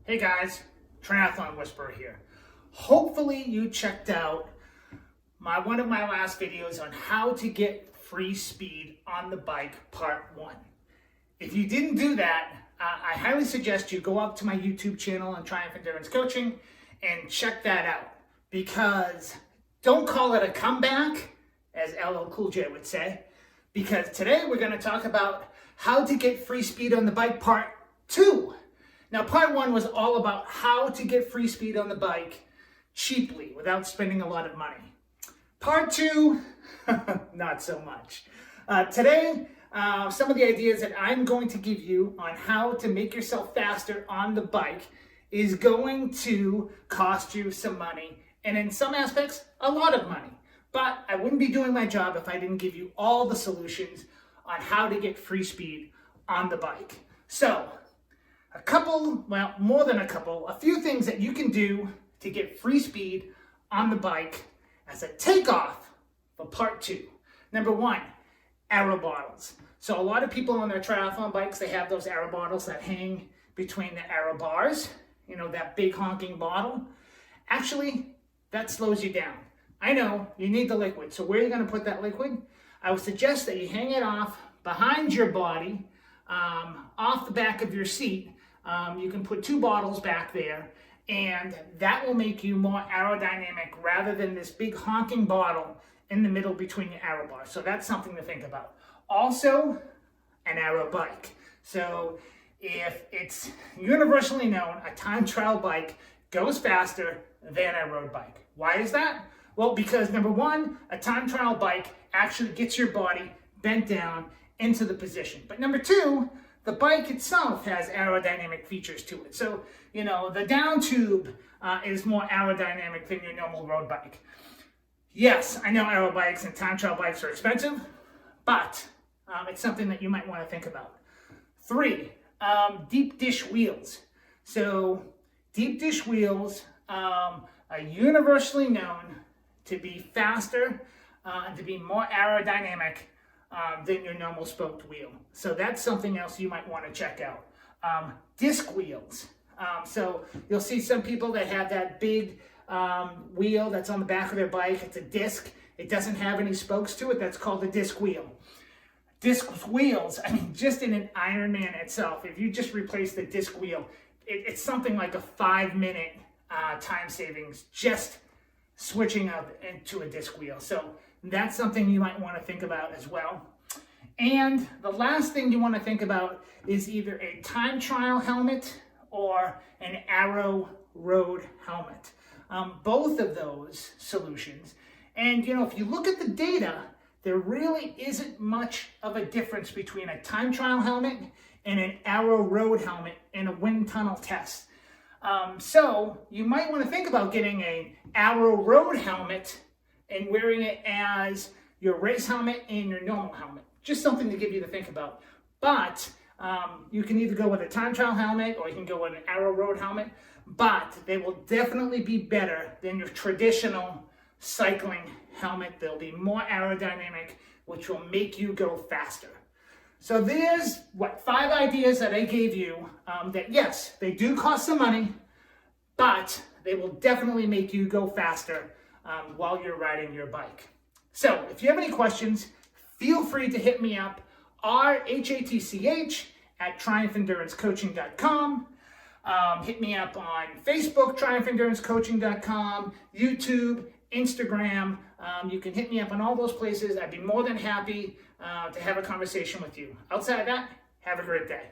Hey guys, Triathlon Whisperer here. Hopefully you checked out one of my last videos on how to get free speed on the bike, part 1. If you didn't do that, I highly suggest you go up to my YouTube channel on Triumph Endurance Coaching and check that out. Because don't call it a comeback, as LL Cool J would say, because today we're going to talk about how to get free speed on the bike, part 2. Now, part 1 was all about how to get free speed on the bike cheaply without spending a lot of money. Part 2, not so much. Today, some of the ideas that I'm going to give you on how to make yourself faster on the bike is going to cost you some money, and in some aspects, a lot of money. But I wouldn't be doing my job if I didn't give you all the solutions on how to get free speed on the bike. So, a few things that you can do to get free speed on the bike as a takeoff for part 2. Number 1, arrow bottles. So a lot of people on their triathlon bikes, they have those arrow bottles that hang between the arrow bars, that big honking bottle. Actually, that slows you down. I know, you need the liquid. So where are you going to put that liquid? I would suggest that you hang it off behind your body, off the back of your seat. You can put 2 bottles back there, and that will make you more aerodynamic rather than this big honking bottle in the middle between your arrow bars. So that's something to think about. Also, an arrow bike. So if it's universally known, a time trial bike goes faster than a road bike. Why is that? Well, because number 1, a time trial bike actually gets your body bent down into the position. But number 2, the bike itself has aerodynamic features to it. So, the down tube is more aerodynamic than your normal road bike. Yes, I know aero bikes and time trial bikes are expensive, but it's something that you might want to think about. 3, deep dish wheels. So, deep dish wheels are universally known to be faster and to be more aerodynamic than your normal spoked wheel. So that's something else you might want to check out. Disc wheels. So you'll see some people that have that big wheel that's on the back of their bike. It's a disc. It doesn't have any spokes to it. That's called a disc wheel. Disc wheels, just in an Ironman itself, if you just replace the disc wheel, it's something like a 5-minute time savings just switching up into a disc wheel. So that's something you might want to think about as well. And the last thing you want to think about is either a time trial helmet or an Arrow road helmet. Both of those solutions. And if you look at the data, there really isn't much of a difference between a time trial helmet and an Arrow road helmet in a wind tunnel test. So you might want to think about getting an Arrow road helmet and wearing it as your race helmet and your normal helmet. Just something to give you to think about. But you can either go with a time trial helmet or you can go with an Arrow road helmet, but they will definitely be better than your traditional cycling helmet. They'll be more aerodynamic, which will make you go faster. So there's 5 ideas that I gave you that yes, they do cost some money, but they will definitely make you go faster while you're riding your bike. So if you have any questions, feel free to hit me up, rhatch@triumphendurancecoaching.com. Hit me up on Facebook, triumphendurancecoaching.com, YouTube, Instagram. You can hit me up on all those places. I'd be more than happy to have a conversation with you. Outside of that, have a great day.